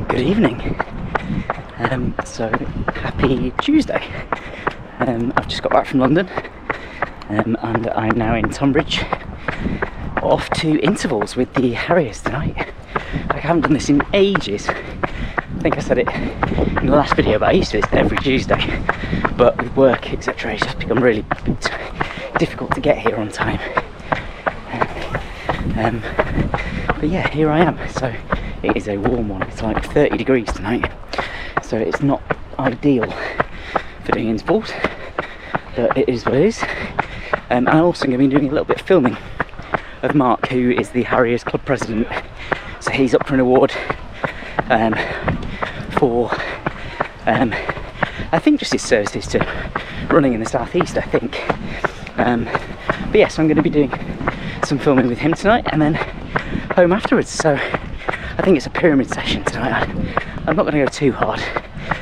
Good evening. So happy Tuesday. I've just got back from London and I'm now in Tunbridge, off to intervals with the Harriers tonight. I haven't done this in ages. I think I said it in the last video, but I used to do this every Tuesday, but with work etc it's just become really difficult to get here on time. But yeah, here I am. So it is a warm one, it's like 30 degrees tonight, so it's not ideal for doing intervals, but it is what it is. I'm also going to be doing a little bit of filming of Mark, who is the Harriers club president. So he's up for an award for I think just his services to running in the southeast, I think. But yes, I'm going to be doing some filming with him tonight and then home afterwards. So I think it's a pyramid session tonight. I'm not going to go too hard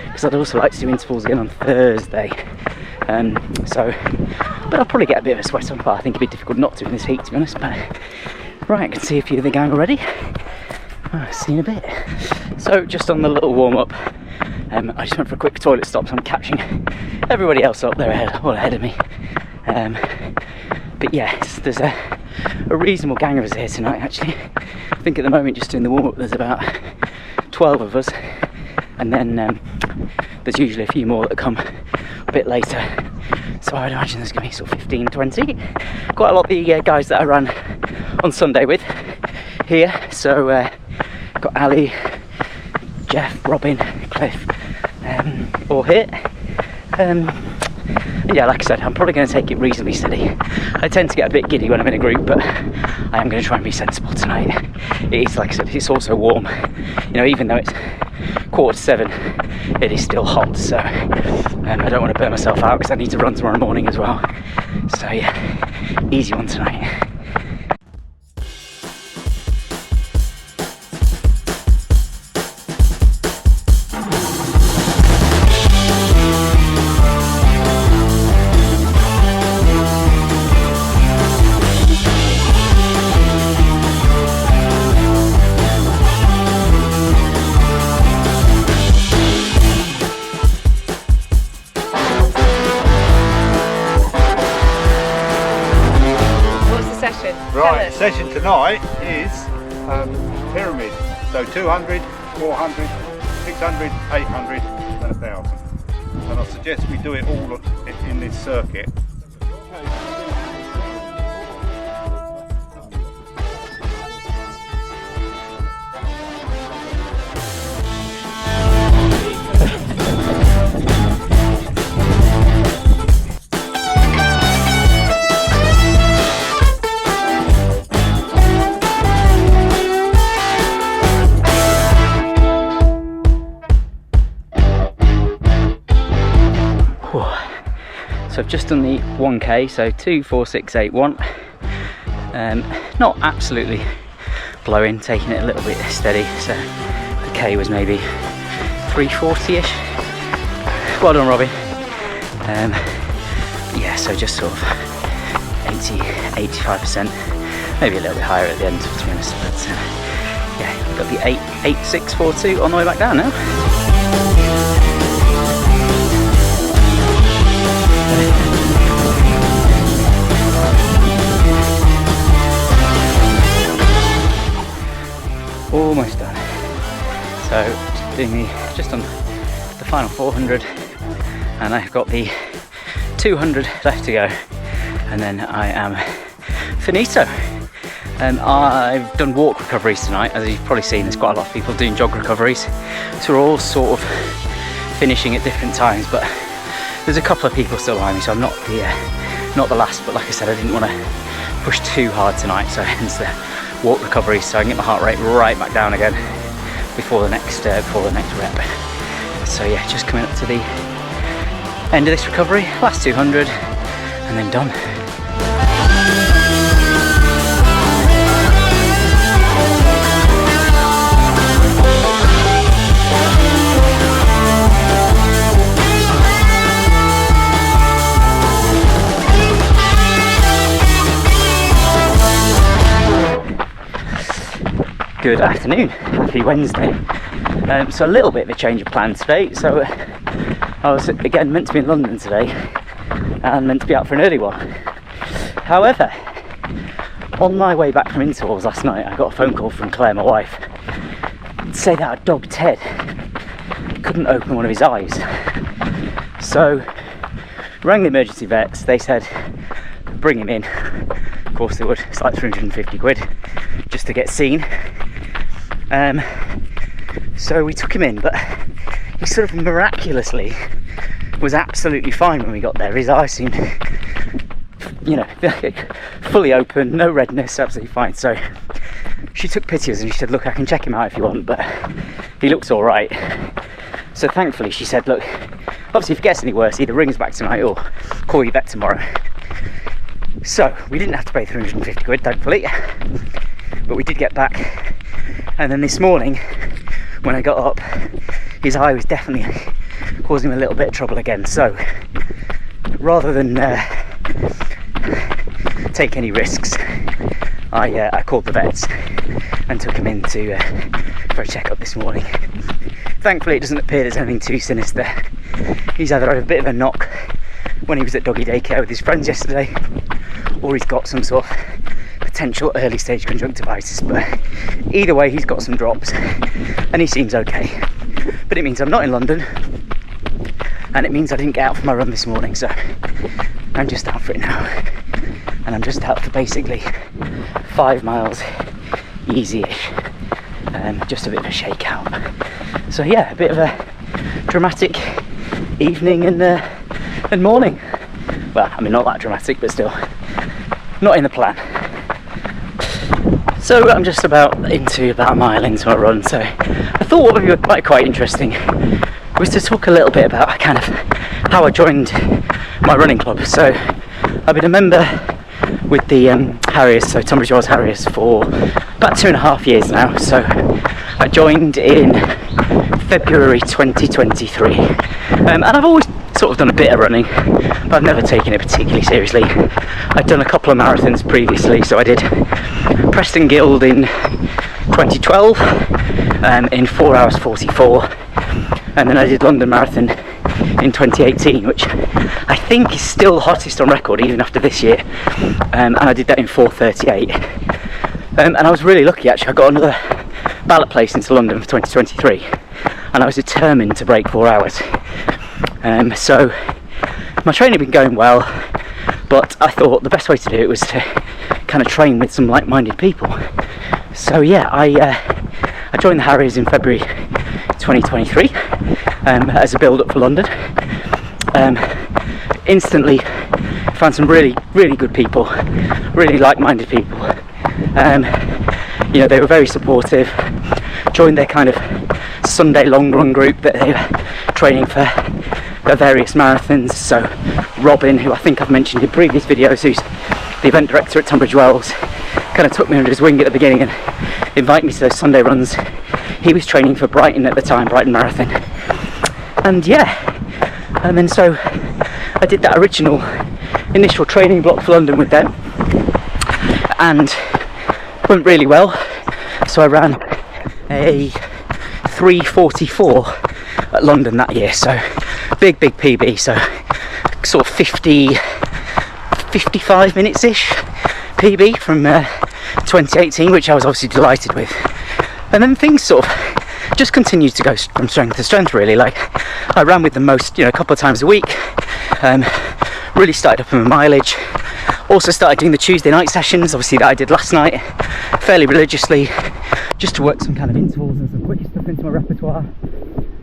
because I'd also like to do intervals again on Thursday. But I'll probably get a bit of a sweat on, but I think it'd be difficult not to in this heat, to be honest. But right, I can see a few of the gang already. See you in a bit. So just on the little warm up, I just went for a quick toilet stop, so I'm catching everybody else up there all ahead of me. But yes, there's a reasonable gang of us here tonight actually. I think at the moment, just doing the warm up, there's about 12 of us, and then there's usually a few more that come a bit later. So I'd imagine there's going to be sort of 15, 20. Quite a lot of the guys that I ran on Sunday with here. So got Ali, Jeff, Robin, Cliff, all here. And yeah, like I said, I'm probably going to take it reasonably steady. I tend to get a bit giddy when I'm in a group, but I am going to try and be sensible tonight. It is, like I said, it's also warm. You know, even though it's 6:45, it is still hot, so I don't want to burn myself out because I need to run tomorrow morning as well. So yeah, easy one tonight. Right, session tonight is pyramid, so 200, 400, 600, 800 and 1,000. And I suggest we do it all in this circuit. So I've just done the 1k, so 2:46.81. Not absolutely blowing, taking it a little bit steady. So the k was maybe 3:40ish. Well done, Robbie. Yeah, so just sort of 85%, maybe a little bit higher at the end, to be honest. But yeah, got the 8:86.42 on the way back down now. Almost done. So doing just on the final 400, and I've got the 200 left to go, and then I am finito. I've done walk recoveries tonight. As you've probably seen, there's quite a lot of people doing jog recoveries, so we're all sort of finishing at different times, but there's a couple of people still behind me, so I'm not the last. But like I said, I didn't want to push too hard tonight, so hence the walk recovery, so I can get my heart rate right back down again before the next rep. So yeah, just coming up to the end of this recovery, last 200, and then done. Good afternoon, happy Wednesday. So a little bit of a change of plan today. So I was again meant to be in London today and meant to be out for an early one. However, on my way back from Intervals last night, I got a phone call from Claire, my wife, to say that our dog Ted couldn't open one of his eyes. So rang the emergency vets. They said bring him in. Of course they would. It's like 350 quid just to get seen. So we took him in, but he sort of miraculously was absolutely fine when we got there. His eyes seemed, you know, fully open, no redness, absolutely fine. So she took pictures and she said, look, I can check him out if you want, but he looks all right. So thankfully she said, look, obviously if it gets any worse, either ring us back tonight or call your vet tomorrow. So we didn't have to pay 350 quid, thankfully, but we did get back. And then this morning, when I got up, his eye was definitely causing him a little bit of trouble again. So rather than take any risks, I called the vets and took him in for a checkup this morning. Thankfully it doesn't appear there's anything too sinister. He's either had a bit of a knock when he was at doggy daycare with his friends yesterday, or he's got some sort of potential early stage conjunctivitis, but either way he's got some drops and he seems okay. But it means I'm not in London, and it means I didn't get out for my run this morning, so I'm just out for it now, and I'm just out for basically 5 miles easy-ish, just a bit of a shakeout. So yeah, a bit of a dramatic evening and morning. Well, I mean, not that dramatic, but still not in the plan. So I'm just about a mile into my run, so I thought what would be quite interesting was to talk a little bit about kind of how I joined my running club. So I've been a member with the Harriers, so Tunbridge Wells Harriers, for about 2.5 years now. So I joined in February 2023, and I've always sort of done a bit of running, but I've never taken it particularly seriously. I'd done a couple of marathons previously, so I did Preston Guild in 2012 in 4 hours 44, and then I did London Marathon in 2018, which I think is still the hottest on record even after this year, and I did that in 4:38, and I was really lucky actually. I got another ballot place into London for 2023, and I was determined to break 4 hours. So my training had been going well, but I thought the best way to do it was to kind of train with some like-minded people. So yeah, I joined the Harriers in February 2023 as a build-up for London. Instantly found some really good people, really like-minded people. You know, they were very supportive. Joined their kind of Sunday long run group that they were training for various marathons. So Robin, who I think I've mentioned in previous videos, who's the event director at Tunbridge Wells, kind of took me under his wing at the beginning and invited me to those Sunday runs. He was training for Brighton at the time, Brighton Marathon, and yeah, and then so I did that initial training block for London with them, and went really well. So I ran a 3:44 at London that year, so big PB, so sort of 55 minutes ish PB from 2018, which I was obviously delighted with. And then things sort of just continued to go from strength to strength, really. Like, I ran with them a couple of times a week, really started up on my mileage. Also started doing the Tuesday night sessions, obviously, that I did last night, fairly religiously, just to work some kind of intervals and some quick stuff into my repertoire.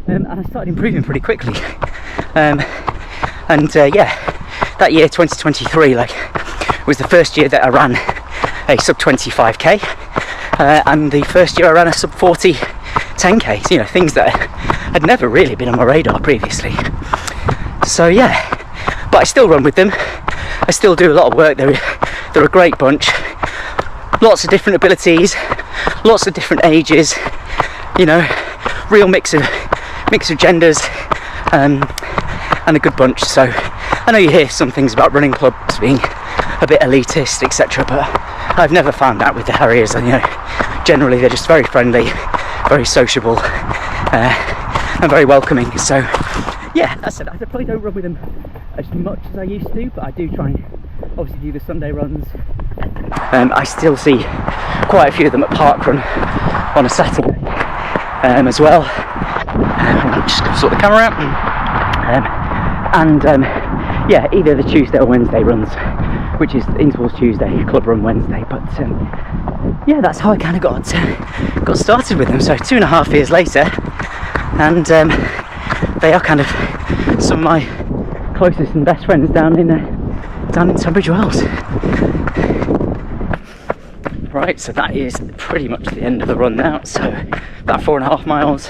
And I started improving pretty quickly. Yeah, that year, 2023, was the first year that I ran a sub 25k, and the first year I ran a sub 40 10k. So, things that had never really been on my radar previously. So yeah, but I still run with them. I still do a lot of work. They're a great bunch. Lots of different abilities, lots of different ages. Real mix of genders, and a good bunch. So I know you hear some things about running clubs being a bit elitist, etc., but I've never found that with the Harriers. And generally they're just very friendly, very sociable, and very welcoming. So yeah, that's it. I probably don't run with them as much as I used to, but I do try and obviously do the Sunday runs. I still see quite a few of them at parkrun on a Saturday as well. I'm just going to sort the camera out. Yeah, either the Tuesday or Wednesday runs, which is Intervals Tuesday, Club Run Wednesday. But yeah, that's how I kind of got started with them. So 2.5 years later, and they are kind of some of my closest and best friends down in Tunbridge Wells. Right, so that is pretty much the end of the run now. So about 4.5 miles,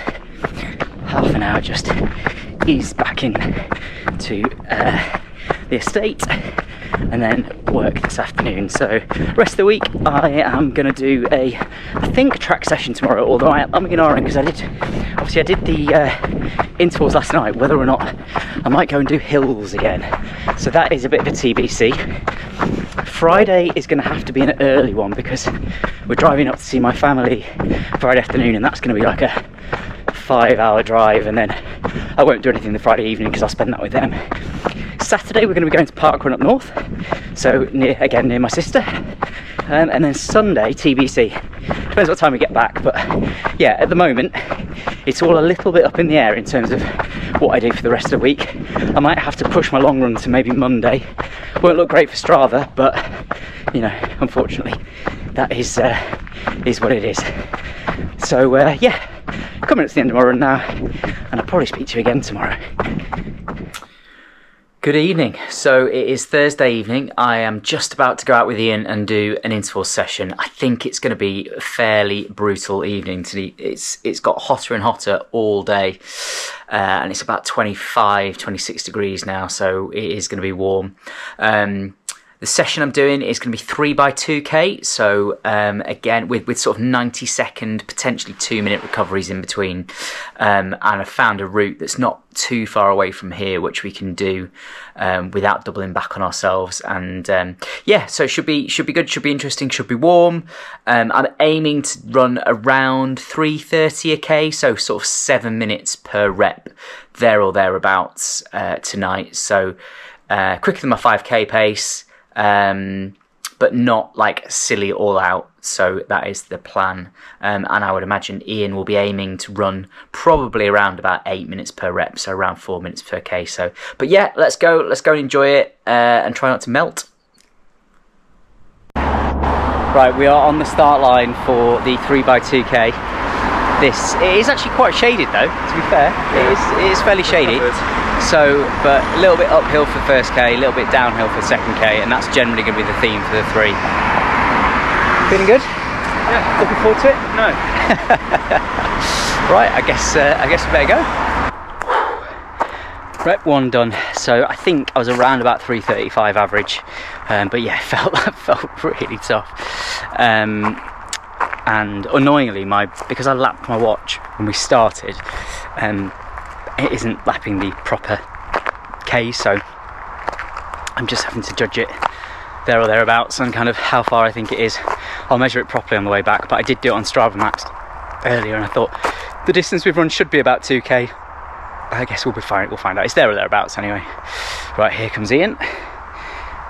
half an hour just ease back in to the estate, and then work this afternoon. So rest of the week I am going to do I think track session tomorrow, although I'm ignoring because I did the intervals last night. Whether or not I might go and do hills again, so that is a bit of a TBC. Friday is going to have to be an early one because we're driving up to see my family Friday afternoon, and that's going to be like a 5-hour drive, and then I won't do anything the Friday evening because I'll spend that with them. Saturday we're going to be going to parkrun up north, so near my sister, and then Sunday TBC. Depends what time we get back, but yeah, at the moment it's all a little bit up in the air in terms of what I do for the rest of the week. I might have to push my long run to maybe Monday. Won't look great for Strava, but you know, unfortunately that is what it is. So yeah, coming to the end of my run now, and I'll probably speak to you again tomorrow. Good evening. So it is Thursday evening. I am just about to go out with Ian and do an interval session. I think it's going to be a fairly brutal evening today. It's got hotter and hotter all day, and it's about 25, 26 degrees now, so it is going to be warm. The session I'm doing is going to be 3x2k, so again with sort of 90-second, potentially 2-minute recoveries in between, and I found a route that's not too far away from here, which we can do without doubling back on ourselves. And yeah, so it should be good, should be interesting, should be warm. I'm aiming to run around 3:30 a k, so sort of 7 minutes per rep, there or thereabouts tonight. So quicker than my 5k pace. But not like silly all out, so that is the plan, and I would imagine Ian will be aiming to run probably around about 8 minutes per rep, so around 4 minutes per k. So but yeah, let's go and enjoy it, and try not to melt. Right, we are on the start line for the 3x2k. It is actually quite shaded though, to be fair. It is fairly shady. So, but a little bit uphill for the first K, a little bit downhill for the second K, and that's generally going to be the theme for the 3. Feeling good? Yeah. Looking forward to it? No. Right, I guess we better go. Rep 1 done. So I think I was around about 3:35 average, but yeah, it felt really tough. And annoyingly, because I lapped my watch when we started, it isn't lapping the proper K, so I'm just having to judge it there or thereabouts and kind of how far I think it is. I'll measure it properly on the way back, but I did do it on Strava Max earlier, and I thought the distance we've run should be about 2k. I guess we'll be fine. We'll find out. It's there or thereabouts anyway. Right, here comes Ian.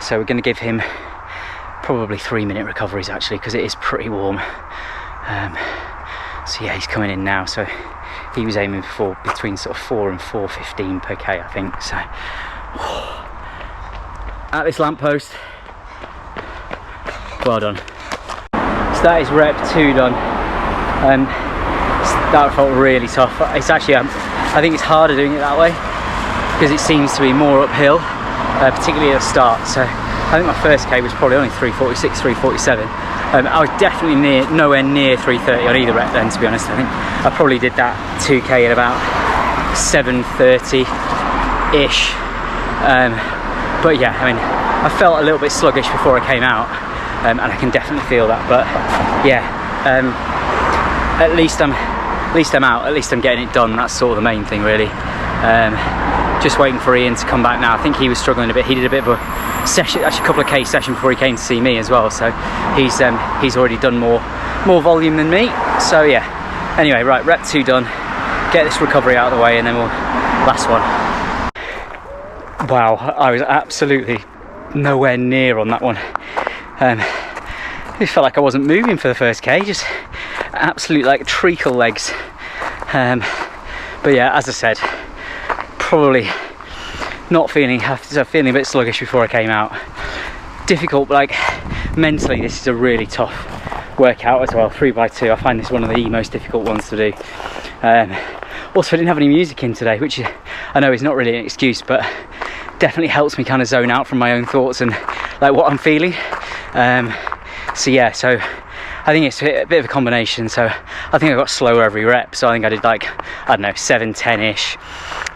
So we're going to give him probably 3-minute recoveries actually, because it is pretty warm. So yeah, he's coming in now. So he was aiming for between sort of 4 and 4:15 per k, I think. So at this lamppost. Well done. So that is rep 2 done. That felt really tough. It's actually, I think it's harder doing it that way because it seems to be more uphill, particularly at the start. So I think my first K was probably only 3:46, 3:47. I was definitely nowhere near 3:30 on either rep then, to be honest. I think I probably did that 2k at about 7:30-ish. But yeah, I mean, I felt a little bit sluggish before I came out, and I can definitely feel that. But yeah, at least I'm out. At least I'm getting it done. That's sort of the main thing, really. Just waiting for Ian to come back now. I think he was struggling a bit. He did a bit of a session, actually a couple of K session before he came to see me as well. So he's already done more volume than me. So yeah. Anyway, right, rep 2 done. get this recovery out of the way, and then we'll last one. Wow, I was absolutely nowhere near on that one. It felt like I wasn't moving for the first K, just absolute like treacle legs. But yeah, as I said, probably not feeling a bit sluggish before I came out. Difficult, but like mentally this is a really tough workout as well. 3x2, I find this one of the most difficult ones to do. Also, I didn't have any music in today, which I know is not really an excuse, but definitely helps me kind of zone out from my own thoughts and like what I'm feeling. So yeah, so I think it's a bit of a combination. So I think I got slower every rep. So I think I did like, I don't know, 7:10ish,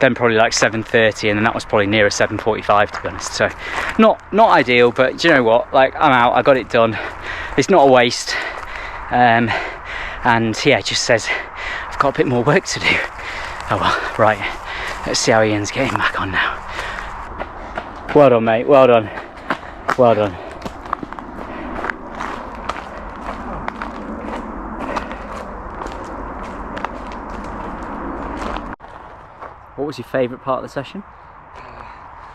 then probably like 7:30, and then that was probably nearer 7:45 to be honest. So not ideal, but do you know what? Like, I'm out, I got it done. It's not a waste. And yeah, it just says I've got a bit more work to do. Oh well, right. Let's see how Ian's getting back on now. Well done, mate. Well done. Well done. What was your favourite part of the session?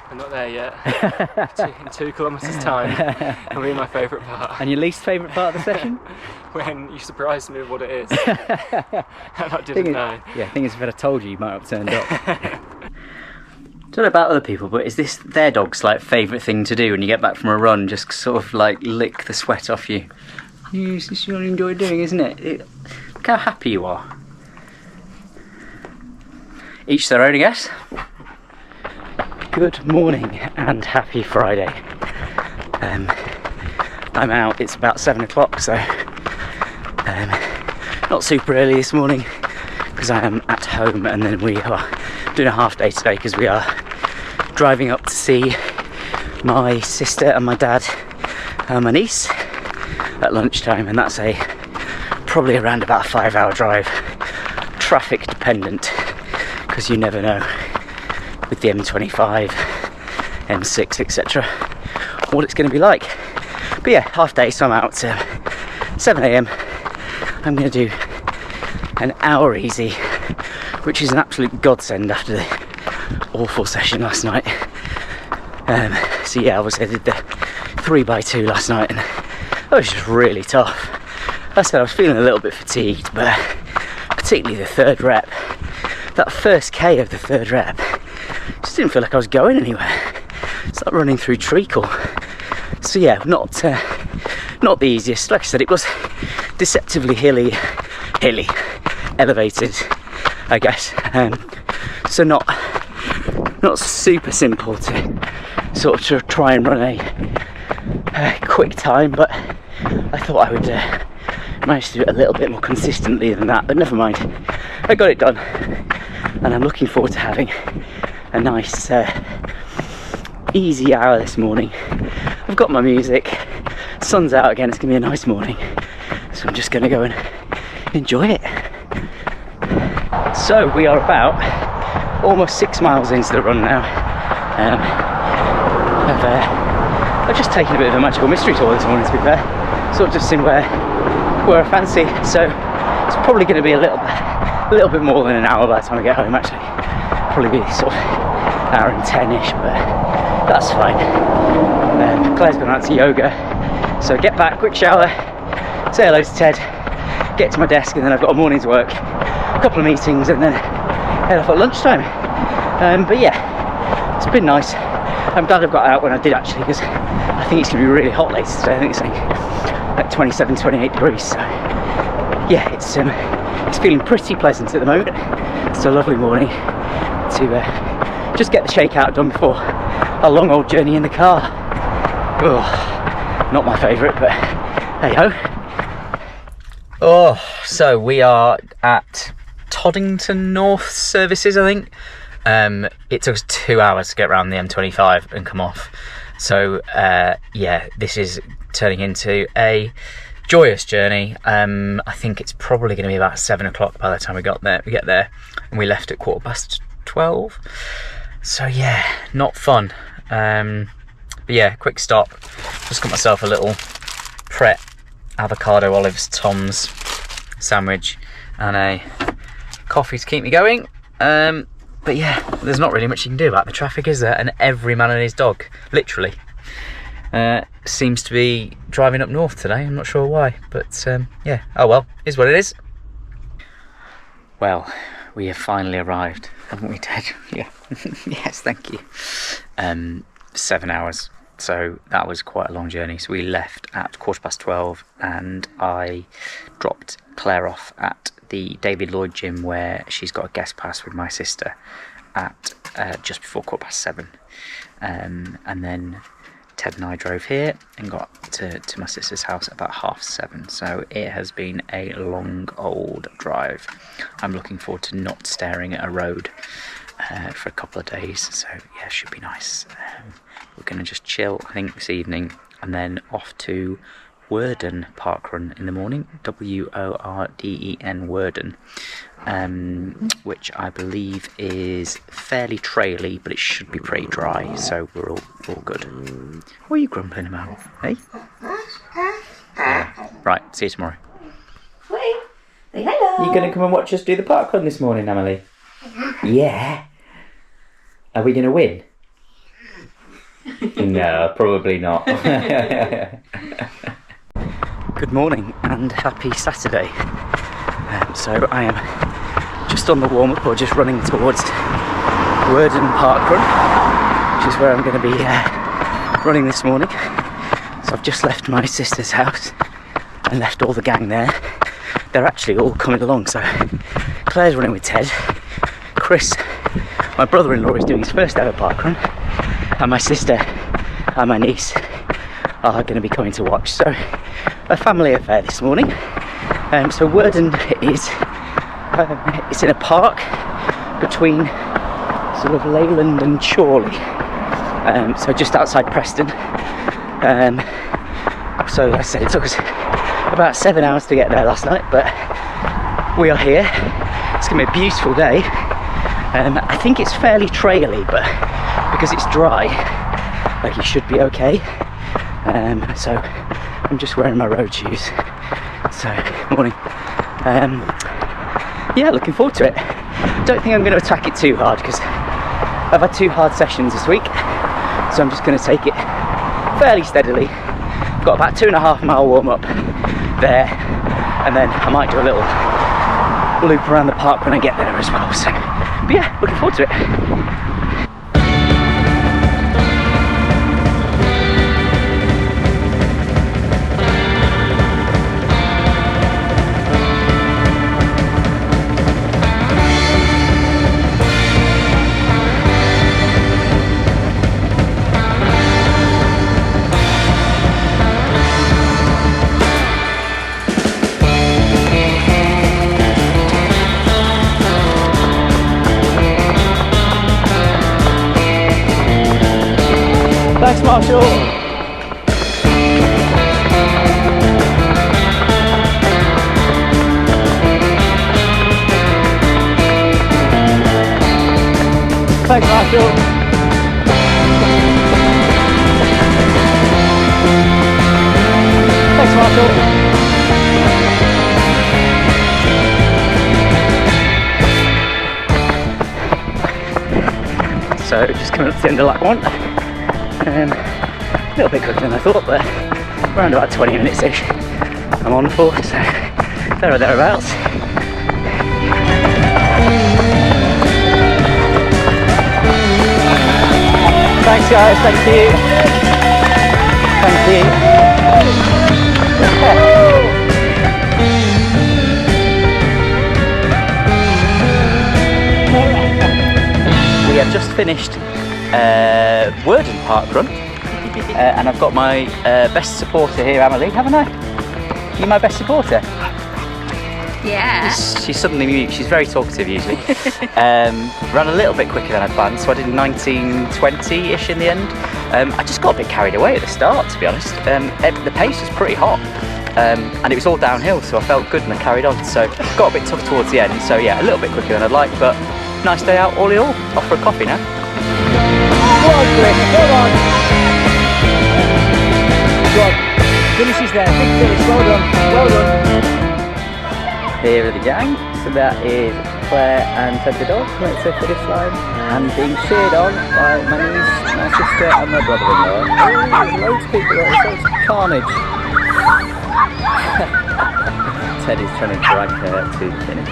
I'm not there yet. In 2 kilometres time, it'll be my favourite part. And your least favourite part of the session? When you surprised me with what it is. And I didn't know. Yeah, thing is, if I'd have told you, you might have turned up. Don't know about other people, but is this their dog's like favourite thing to do when you get back from a run? Just sort of like lick the sweat off you. Yes, this is what you enjoy doing, isn't it? Look how happy you are. Each their own, I guess. Good morning and happy Friday. I'm out, it's about 7 o'clock, so not super early this morning because I am at home, and then we are doing a half day today because we are driving up to see my sister and my dad and my niece at lunchtime, and that's probably around about a 5-hour drive, traffic dependent, because you never know with the M25, M6, etc. what it's going to be like. But yeah, half day, so I'm out 7 AM. I'm going to do an hour easy, which is an absolute godsend after the awful session last night. So yeah, obviously I did the 3x2 last night, and that was just really tough. Like I said, I was feeling a little bit fatigued, but particularly the third rep. That first K of the third rep, just didn't feel like I was going anywhere. It's like running through treacle. So yeah, not the easiest. Like I said, it was deceptively hilly, elevated, I guess. So not super simple to sort of to try and run a quick time, but I thought I would manage to do it a little bit more consistently than that. But never mind, I got it done. And I'm looking forward to having a nice easy hour this morning. I've got my music, sun's out again, it's going to be a nice morning, so I'm just going to go and enjoy it. So we are about almost 6 miles into the run now. I've just taken a bit of a magical mystery tour this morning, to be fair, sort of just seeing where I fancy, so it's probably going to be a little bit more than an hour by the time I get home. Actually, probably be sort of an hour and 10ish, but that's fine. Claire's gone out to yoga, so get back, quick shower, say hello to Ted, get to my desk, and then I've got a morning's work, a couple of meetings, and then head off at lunchtime. But yeah, it's been nice. I'm glad I've got out when I did, actually, because I think it's going to be really hot later today. I think it's like 27, 28 degrees, so yeah, it's feeling pretty pleasant at the moment. It's a lovely morning to just get the shakeout done before a long old journey in the car. Oh, not my favourite, but hey ho. Oh, so we are at Toddington North Services, I think. It took us 2 hours to get around the M25 and come off. So yeah, this is turning into a joyous journey. I think it's probably going to be about 7 o'clock by the time we get there, and we left at 12:15. So yeah, not fun. But yeah, quick stop. Just got myself a little Pret avocado olives Tom's sandwich and a coffee to keep me going. But yeah, there's not really much you can do about the traffic, is there? And every man and his dog, literally, seems to be driving up north today. I'm not sure why, but yeah, oh well, is what it is. Well, we have finally arrived, haven't we, Ted? Yeah. Yes, thank you. 7 hours. So that was quite a long journey. So we left at 12:15 and I dropped Claire off at the David Lloyd gym where she's got a guest pass with my sister at just before 7:15. And then Ted and I drove here and got to my sister's house about 7:30. So it has been a long old drive. I'm looking forward to not staring at a road for a couple of days. So yeah, should be nice. We're going to just chill, I think, this evening, and then off to Worden parkrun in the morning. Worden, Worden, which I believe is fairly traily, but it should be pretty dry, so we're all good. What are you grumbling about, eh? Yeah. Right, see you tomorrow. Wait, say hello. You going to come and watch us do the parkrun this morning, Emily? Yeah. Are we going to win? No, probably not. Good morning and happy Saturday. So I am just on the warm-up, or just running towards Worden parkrun, which is where I'm going to be running this morning. So I've just left my sister's house and left all the gang there. They're actually all coming along. So Claire's running with Ted. Chris, my brother-in-law, is doing his first ever parkrun, and my sister and my niece are going to be coming to watch. So a family affair this morning. So Worden is it's in a park between sort of Leyland and Chorley, so just outside Preston. So like I said, it took us about 7 hours to get there last night, but we are here. It's going to be a beautiful day. I think it's fairly traily, but because it's dry, like, it should be okay. So I'm just wearing my road shoes. So morning. Yeah, looking forward to it. Don't think I'm going to attack it too hard because I've had 2 hard sessions this week, so I'm just going to take it fairly steadily. Got about 2.5 mile warm up there, and then I might do a little loop around the park when I get there as well. So, but yeah, looking forward to it. Thanks, Marshall. Thanks, Marshall. Thanks, Marshall. So just coming up to the end of lap 1. A little bit quicker than I thought, but around about 20 minutes-ish I'm on for, so there or thereabouts. Thanks guys, thank you. Thank you. We have just finished Worden parkrun, and I've got my best supporter here, Emily, haven't I? You my best supporter? Yeah. She's suddenly mute. She's very talkative usually. Ran a little bit quicker than I planned, so I did 19:20-ish in the end. I just got a bit carried away at the start, to be honest. The pace was pretty hot, and it was all downhill, so I felt good and I carried on. So got a bit tough towards the end. So yeah, a little bit quicker than I'd like, but nice day out all in all. Off for a coffee now. Come on, Chris, come on. Good. Finish is there, big finish, well done, well done. Here are the gang. So that is Claire and Ted the dog went to the finish line and being cheered on by my niece, my sister and my brother-in-law. Oh, loads of people, it's carnage. Ted is trying to drag her to the finish.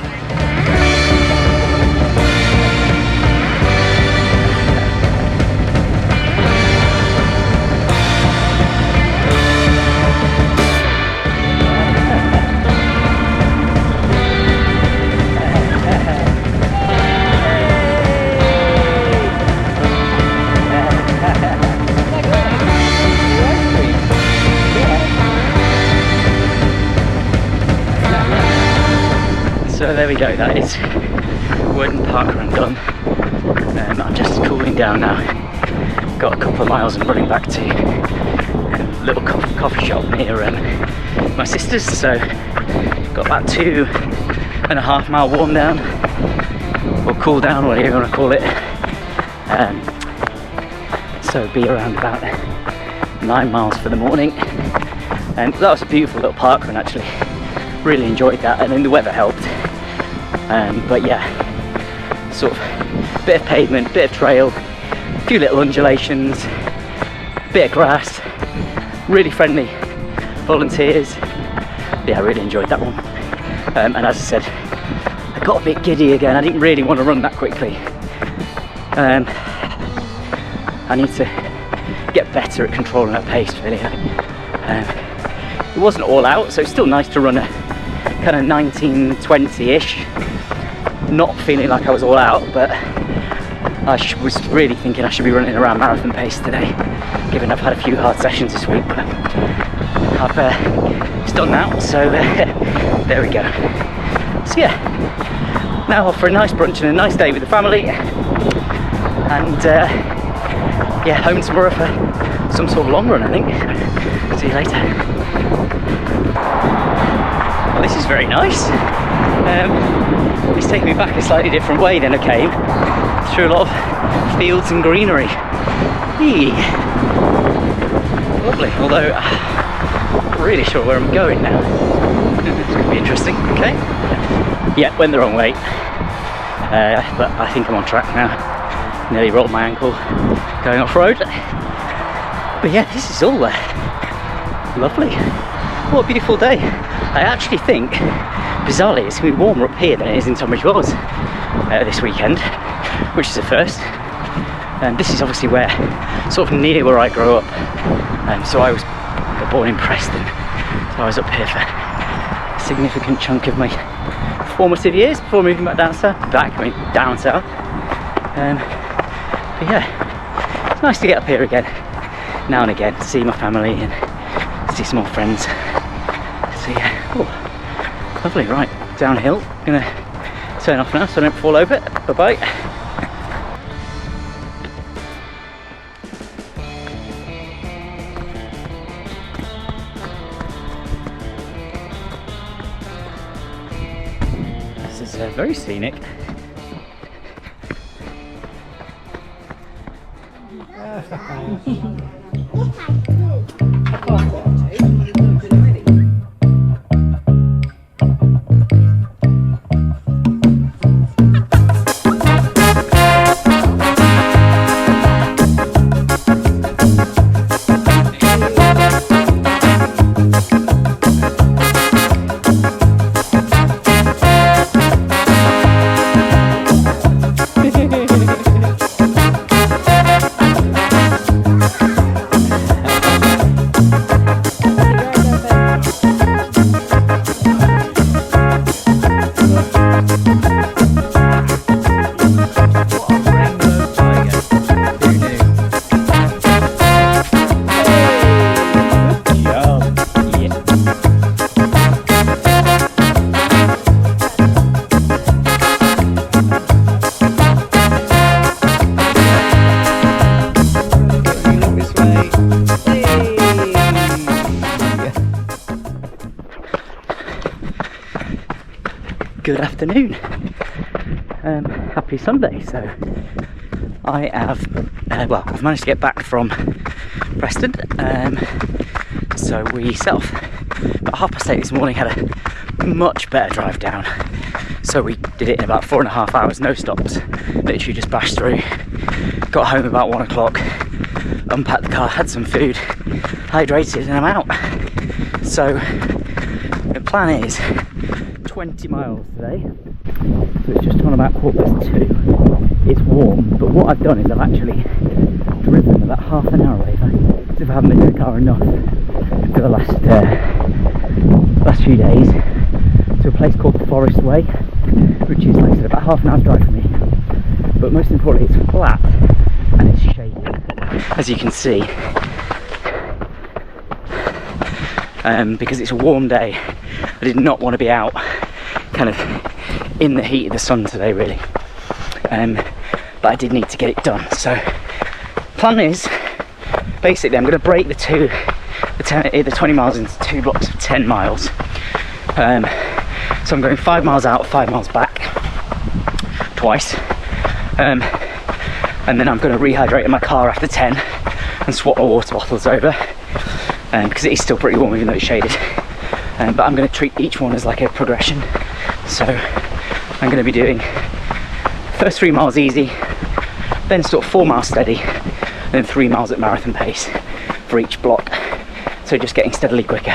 So there we go, that is Worden parkrun done. I'm just cooling down now. Got a couple of miles and running back to a little coffee shop near my sister's, so got about 2.5 mile warm down, or cool down, whatever you want to call it. So be around about 9 miles for the morning. And that was a beautiful little parkrun actually. Really enjoyed that, and then the weather helped. But yeah, sort of bit of pavement, bit of trail, a few little undulations, bit of grass, really friendly volunteers. Yeah, I really enjoyed that one. And as I said, I got a bit giddy again. I didn't really want to run that quickly. I need to get better at controlling that pace really. It wasn't all out, so it's still nice to run a kind of 19-20-ish. Not feeling like I was all out, but I was really thinking I should be running around marathon pace today, given I've had a few hard sessions this week. But it's done now, so there we go. So yeah, now off for a nice brunch and a nice day with the family, and yeah, home tomorrow for some sort of long run, I think. See you later. Well, this is very nice. It's taken me back a slightly different way than I came, through a lot of fields and greenery. Eee. Lovely, although I'm not really sure where I'm going now. It's going to be interesting, okay? Yeah, went the wrong way, but I think I'm on track now. Nearly rolled my ankle going off-road. But yeah, this is all lovely. What a beautiful day. I actually think, bizarrely, it's going to be warmer up here than it is in Tunbridge Wells this weekend, which is a first. And this is obviously where, sort of near where I grew up. So I was born in Preston, so I was up here for a significant chunk of my formative years before moving back down south. But yeah, it's nice to get up here again, now and again, to see my family and see some old friends. So yeah, oh, lovely. Right, downhill. Gonna turn off now so I don't fall over. Bye bye. This is very scenic. Good afternoon. Happy Sunday. So I have, well, I've managed to get back from Preston. So we set off about 8:30 this morning, had a much better drive down. So we did it in about 4.5 hours, no stops. Literally just bashed through. Got home about 1 o'clock, unpacked the car, had some food, hydrated, and I'm out. So the plan is 20 miles today. So it's just on about 2:15. It's warm, but what I've done is I've actually driven about half an hour away, as if I haven't been in the car enough for the last few days, to a place called the Forest Way, which is, like I said, about half an hour's drive from me. But most importantly, it's flat and it's shady, as you can see. Because it's a warm day, I did not want to be out kind of in the heat of the sun today, really. But I did need to get it done. So plan is, basically I'm going to break the 20 miles into 2 blocks of 10 miles. So I'm going 5 miles out, 5 miles back, twice. And then I'm going to rehydrate in my car after 10 and swap my water bottles over, because it is still pretty warm even though it's shaded. But I'm going to treat each one as like a progression. So I'm going to be doing first 3 miles easy, then sort of 4 miles steady, and then 3 miles at marathon pace for each block. So just getting steadily quicker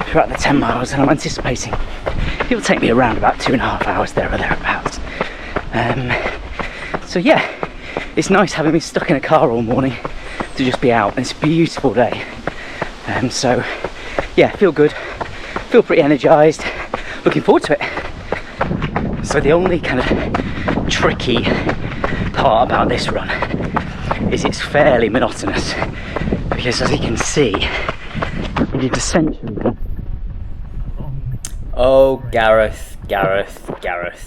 throughout the 10 miles, and I'm anticipating it will take me around about 2.5 hours there or thereabouts. So yeah, it's nice having been stuck in a car all morning to just be out, and it's a beautiful day. So yeah, feel good, feel pretty energised, looking forward to it. So the only kind of tricky part about this run is it's fairly monotonous, because as you can see, it is essentially Gareth.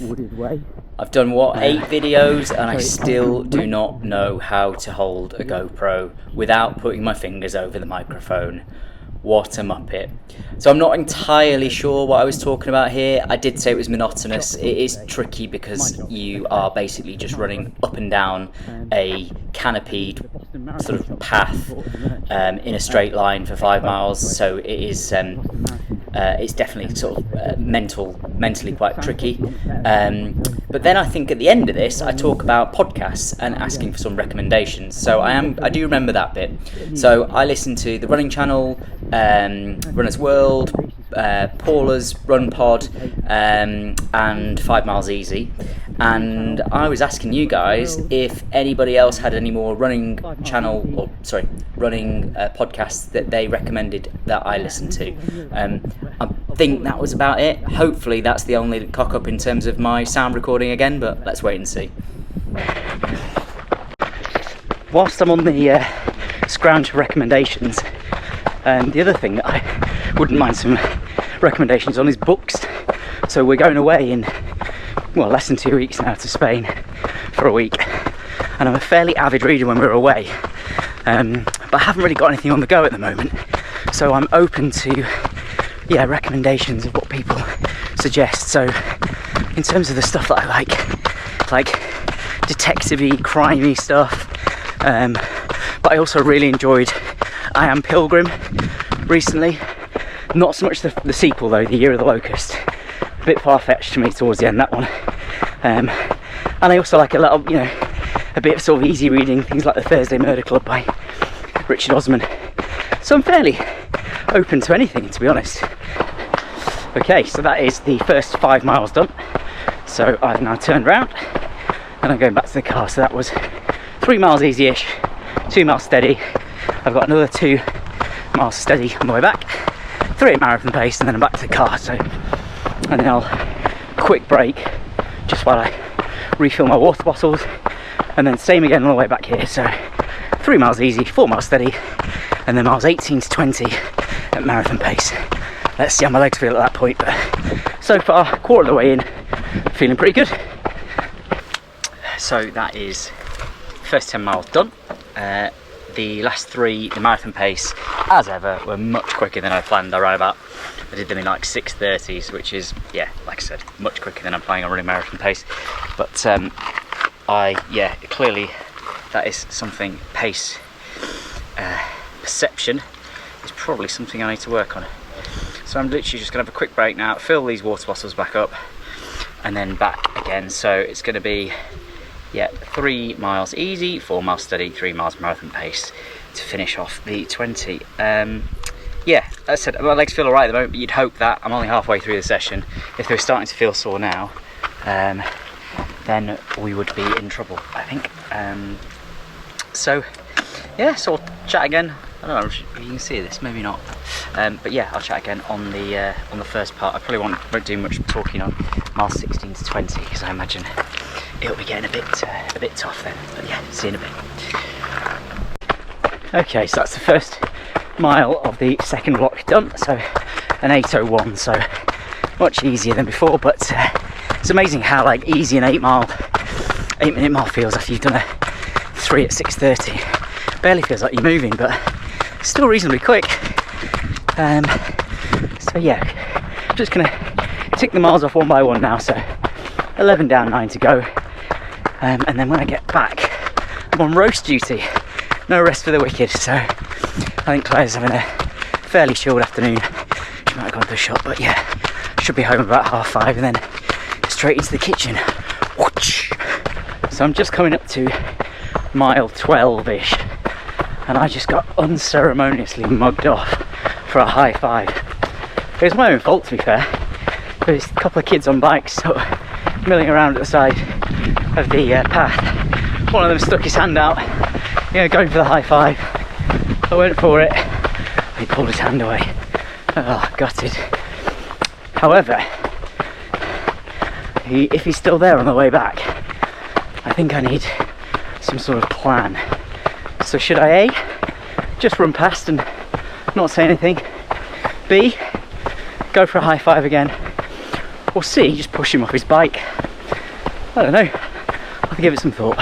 wooded way. I've done, 8 videos, and I still do not know how to hold a GoPro without putting my fingers over the microphone. What a muppet. So I'm not entirely sure what I was talking about here. I did say it was monotonous. It is tricky because you are basically just running up and down a canopied sort of path in a straight line for 5 miles. So it is it's definitely sort of mentally quite tricky. But then I think at the end of this, I talk about podcasts and asking for some recommendations. So I do remember that bit. So I listen to the Running Channel, Runner's World, Paula's Run Pod, and 5 Miles Easy. And I was asking you guys if anybody else had any more running podcasts that they recommended that I listened to. I think that was about it. Hopefully that's the only cock up in terms of my sound recording again, but let's wait and see. Whilst I'm on the scrounge for recommendations, the other thing that I wouldn't mind some recommendations on is books. So we're going away in less than 2 weeks now to Spain for a week, and I'm a fairly avid reader when we're away, but I haven't really got anything on the go at the moment, so I'm open to recommendations of what people suggest. So in terms of the stuff that I like detective-y, crimey stuff, but I also really enjoyed I Am Pilgrim recently. Not so much the sequel though, The Year of the Locust. A bit far-fetched to me towards the end, that one. And I also like a bit of sort of easy reading, things like The Thursday Murder Club by Richard Osman. So I'm fairly open to anything, to be honest. Okay, so that is the first 5 miles done. So I've now turned around and I'm going back to the car. So that was 3 miles easy-ish, 2 miles steady. I've got another 2 miles steady on the way back, 3 at marathon pace, and then I'm back to the car. So, and then I'll quick break just while I refill my water bottles, and then same again on the way back here. So 3 miles easy, 4 miles steady, and then miles 18 to 20 at marathon pace. Let's see how my legs feel at that point, but so far, quarter of the way in, feeling pretty good. So that is first 10 miles done. The last 3, the marathon pace, as ever, were much quicker than I planned. I did them in like 6:30s, which is, like I said, much quicker than I'm planning on running marathon pace. But clearly that is something, pace perception is probably something I need to work on. So I'm literally just going to have a quick break now, fill these water bottles back up, and then back again. So it's going to be, yeah, 3 miles easy, 4 miles steady, 3 miles marathon pace to finish off the 20. Yeah, as I said, my legs feel alright at the moment, but you'd hope that. I'm only halfway through the session. If they're starting to feel sore now, then we would be in trouble, I think. So yeah, so I'll chat again. I don't know if you can see this, maybe not. But yeah, I'll chat again on the first part. I probably won't do much talking on miles 16 to 20 because I imagine it'll be getting a bit tough then. But yeah, see you in a bit. Okay, so that's the first mile of the second block done. So an 8:01, so much easier than before. But it's amazing how like easy an 8-minute mile feels after you've done a 3 at 6:30. Barely feels like you're moving, but still reasonably quick. So yeah, I'm just gonna tick the miles off one by one now. So 11 down, 9 to go, and then when I get back, I'm on roast duty. No rest for the wicked. So I think Claire's having a fairly chilled afternoon. She might have gone to the shop, but yeah, should be home about 5:30 and then straight into the kitchen. So I'm just coming up to mile 12-ish, and I just got unceremoniously mugged off for a high five. It was my own fault, to be fair. There's a couple of kids on bikes sort of milling around at the side of the path. One of them stuck his hand out, you know, going for the high five. I went for it, he pulled his hand away. Oh, gutted. However, if he's still there on the way back, I think I need some sort of plan. So should I A, just run past and not say anything, B, go for a high five again, or C, just push him off his bike? I don't know, I'll have to give it some thought.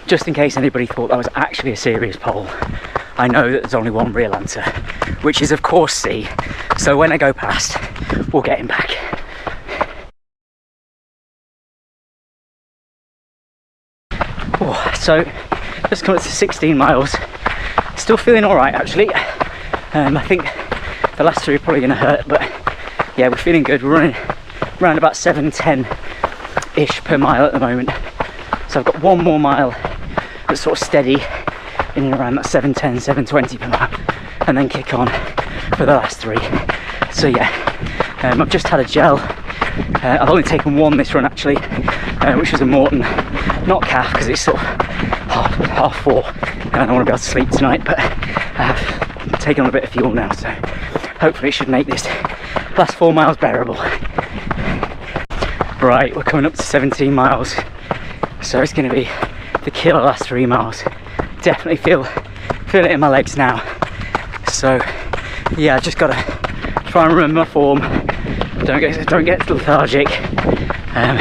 Just in case anybody thought that was actually a serious poll, I know that there's only one real answer, which is of course C. So when I go past, we'll get him back. Oh, so just coming up to 16 miles, still feeling alright actually. I think the last 3 are probably going to hurt, but yeah, we're feeling good. We're running around about 7:10-ish per mile at the moment. So I've got 1 more mile that's sort of steady in and around that 7:10, 7:20 per mile, and then kick on for the last 3. So yeah, I've just had a gel. I've only taken 1 this run actually, which was a Morton, not calf, because it's sort of half 4 and I don't want to be able to sleep tonight, but I have taken on a bit of fuel now, so hopefully it should make this last 4 miles bearable. Right, we're coming up to 17 miles, so it's going to be the killer last 3 miles. Definitely feel it in my legs now. So yeah, I just got to try and remember my form. Don't get lethargic. And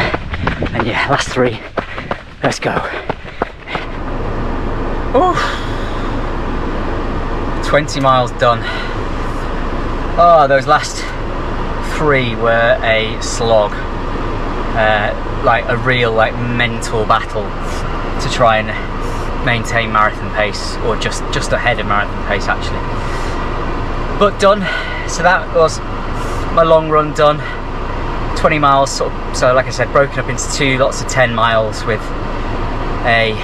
yeah, last 3. Let's go. Ooh. 20 miles done. Oh, those last 3 were a slog. Like a real mental battle to try and maintain marathon pace, or just ahead of marathon pace actually. But done. So that was my long run done. 20 miles so like I said, broken up into 2 lots of 10 miles with a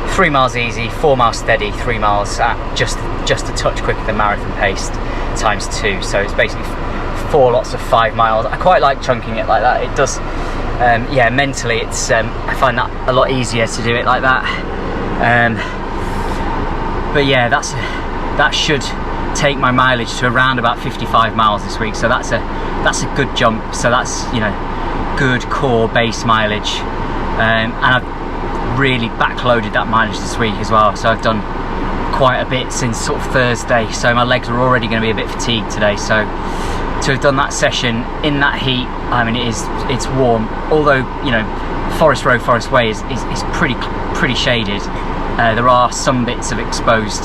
3 miles easy, 4 miles steady, 3 miles at just a touch quicker than marathon paced times 2. So it's basically 4 lots of 5 miles. I quite like chunking it like that. It does, yeah, mentally it's I find that a lot easier to do it like that. But yeah, that should take my mileage to around about 55 miles this week. So that's a good jump. So that's, you know, good core base mileage, and I've really backloaded that mileage this week as well. So I've done quite a bit since sort of Thursday. So my legs are already going to be a bit fatigued today. So to have done that session in that heat, I mean, it's warm. Although, you know, Forest Road, Forest Way is pretty shaded. There are some bits of exposed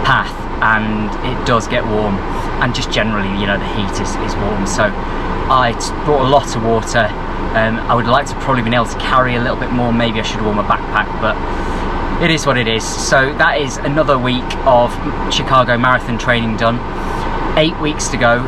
path, and it does get warm, and just generally, you know, the heat is warm. So I brought a lot of water. I would like to probably been able to carry a little bit more. Maybe I should have worn my backpack, but it is what it is. So that is another week of Chicago Marathon training done. 8 weeks to go.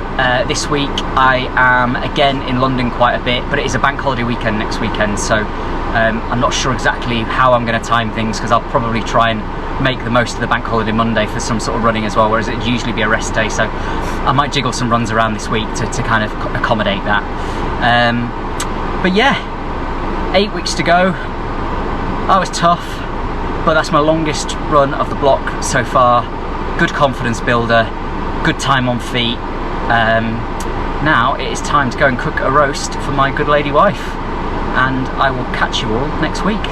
This week I am again in London quite a bit, but it is a bank holiday weekend next weekend, so I'm not sure exactly how I'm going to time things, because I'll probably try and make the most of the bank holiday Monday for some sort of running as well, whereas it'd usually be a rest day, so I might jiggle some runs around this week to kind of accommodate that. But yeah, 8 weeks to go. That was tough, but that's my longest run of the block so far. Good confidence builder, good time on feet. Now it is time to go and cook a roast for my good lady wife, and I will catch you all next week.